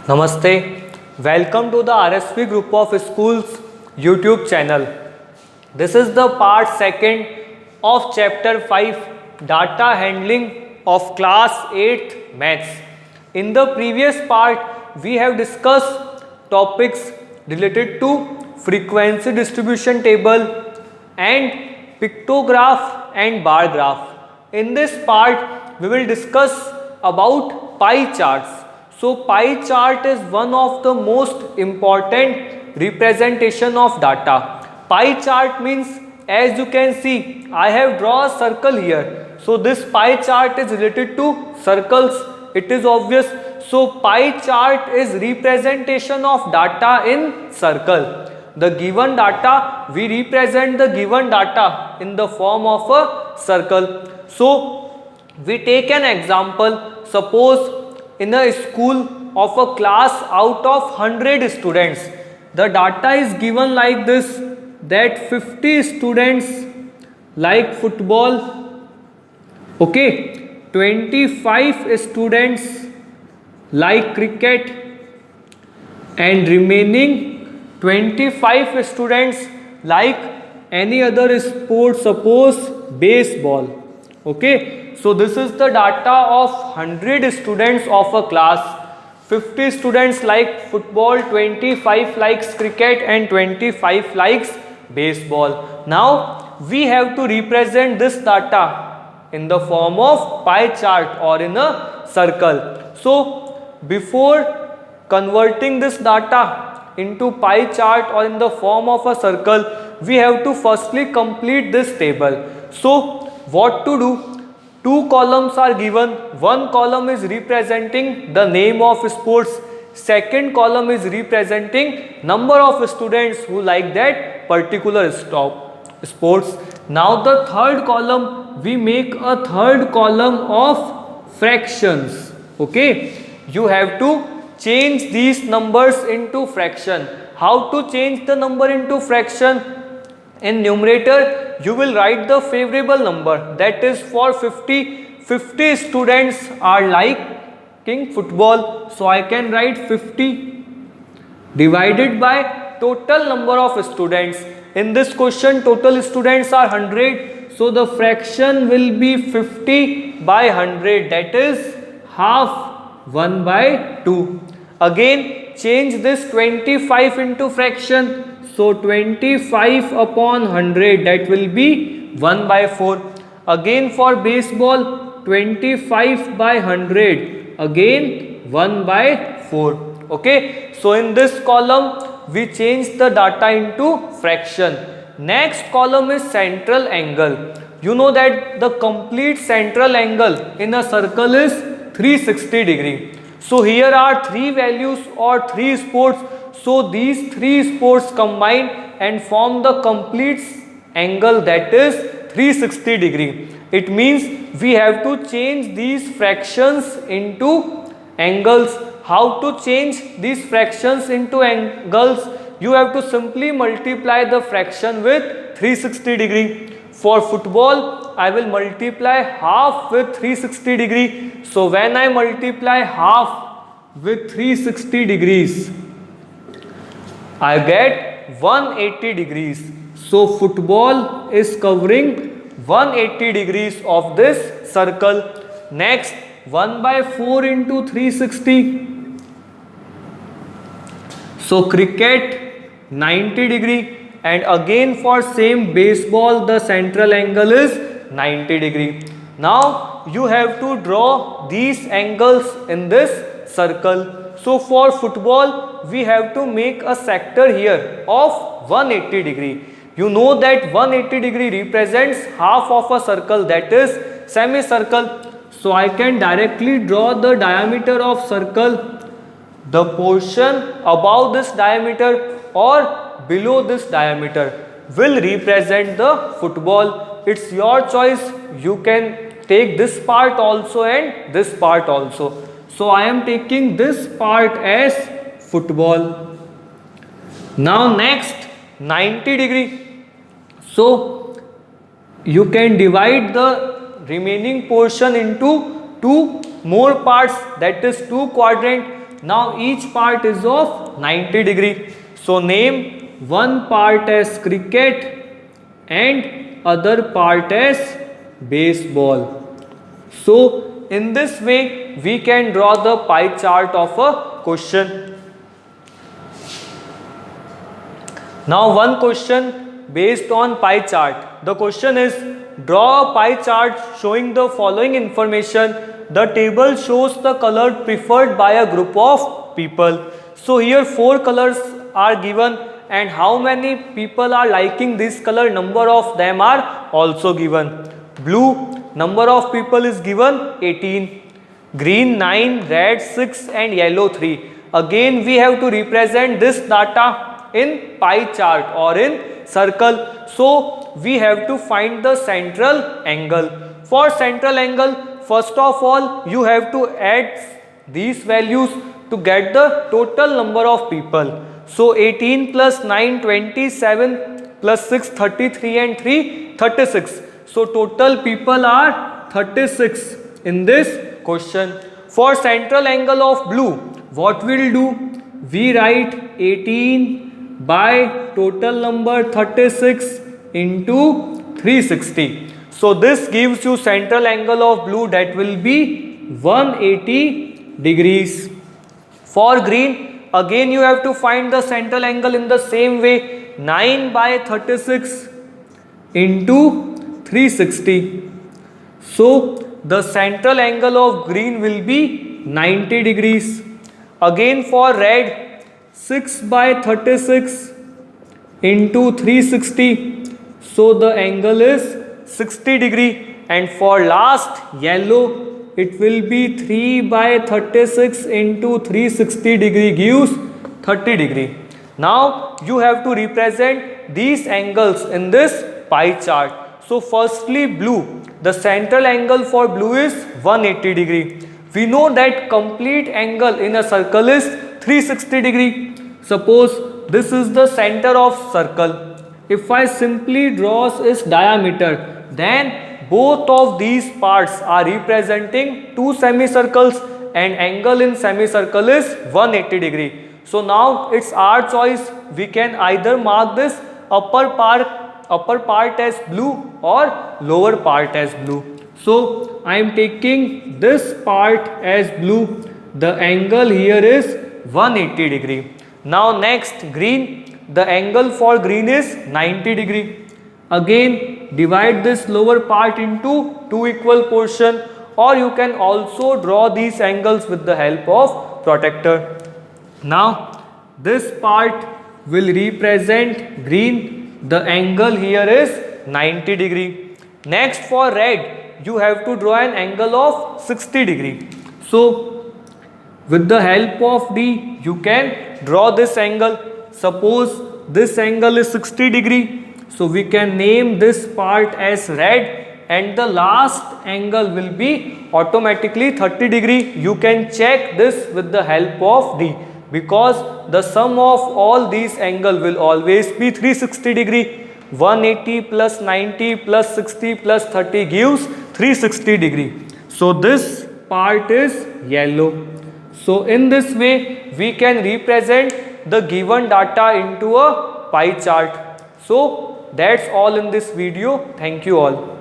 Namaste. Welcome to the RSP Group of Schools YouTube channel. This is the part second of chapter 5 Data Handling of class 8th Maths. In the previous part we have discussed topics related to frequency distribution table and pictograph and bar graph. In this part we will discuss about pie charts. So pie chart is one of the most important representation of data. Pie chart means, as you can see, I have drawn a circle here. So this pie chart is related to circles. It is obvious. So pie chart is representation of data in circle. The given data, we represent the given data in the form of a circle. So we take an example. Suppose in a school of a class out of 100 students, the data is given like this, that 50 students like football, okay, 25 students like cricket, and remaining 25 students like any other sport, suppose baseball, okay. So this is the data of 100 students of a class. 50 students like football, 25 likes cricket and 25 likes baseball. Now we have to represent this data in the form of pie chart or in a circle. So before converting this data into pie chart or in the form of a circle, we have to firstly complete this table. So what to do? Two columns are given. One column is representing the name of sports. Second column is representing number of students who like that particular sports. Now the third column, we make a third column of fractions. Okay. You have to change these numbers into fraction. How to change the number into fraction? In numerator, you will write the favorable number, that is for 50 students are liking football, so I can write 50 divided by total number of students. In this question total students are 100, so the fraction will be 50 by 100, that is half 1 by 2. Again change this 25 into fraction. So 25 upon 100, that will be 1 by 4. Again for baseball, 25 by 100, again 1 by 4. Okay. So in this column we change the data into fraction. Next column is central angle. You know that the complete central angle in a circle is 360 degree. So here are three values or three sports. So these three sports combine and form the complete angle, that is 360 degree. It means we have to change these fractions into angles. How to change these fractions into angles? You have to simply multiply the fraction with 360 degree. For football, I will multiply half with 360 degree. So when I multiply half with 360 degrees, I get 180 degrees. So football is covering 180 degrees of this circle. Next, 1 by 4 into 360. So cricket 90 degree, and again for same baseball the central angle is 90 degree. Now you have to draw these angles in this circle. So for football we have to make a sector here of 180 degree. You know that 180 degree represents half of a circle, that is semicircle. So I can directly draw the diameter of circle. The portion above this diameter or below this diameter will represent the football. It's your choice. You can take this part also and this part also. So I am taking this part as football. Now next 90 degree. So you can divide the remaining portion into two more parts, that is two quadrant. Now each part is of 90 degree. So name one part as cricket and other part as baseball. So in this way we can draw the pie chart of a question. Now one question based on pie chart. The question is, draw a pie chart showing the following information. The table shows the color preferred by a group of people. So here 4 colors are given and how many people are liking this color, number of them are also given. Blue, number of people is given 18. Green 9, red 6 and yellow 3. Again we have to represent this data in pie chart or in circle. So we have to find the central angle. For central angle, first of all you have to add these values to get the total number of people. So 18 plus 9 27 plus 6 33 and 3 36. So total people are 36 in this question. For central angle of blue, what we'll do? We write 18 by total number 36 into 360. So this gives you central angle of blue, that will be 180 degrees. For green, again you have to find the central angle in the same way, 9 by 36 into 360. So the central angle of green will be 90 degrees. Again for red, 6 by 36 into 360. So the angle is 60 degree. And for last yellow, it will be 3 by 36 into 360 degree gives 30 degree. Now you have to represent these angles in this pie chart. So firstly blue, the central angle for blue is 180 degree. We know that complete angle in a circle is 360 degree. Suppose this is the center of circle. If I simply draw its diameter, then both of these parts are representing two semicircles and angle in semicircle is 180 degree. So now it's our choice. We can either mark this upper part as blue or lower part as blue. So I am taking this part as blue. The angle here is 180 degree. Now next green, the angle for green is 90 degree. Again divide this lower part into two equal portion, or you can also draw these angles with the help of protractor. Now this part will represent green. The angle here is 90 degree. Next for red, you have to draw an angle of 60 degree. So with the help of D, you can draw this angle. Suppose this angle is 60 degree. So we can name this part as red and the last angle will be automatically 30 degree. You can check this with the help of D, because the sum of all these angle will always be 360 degree. 180 plus 90 plus 60 plus 30 gives 360 degree. So this part is yellow. So in this way we can represent the given data into a pie chart. So that's all in this video. Thank you all.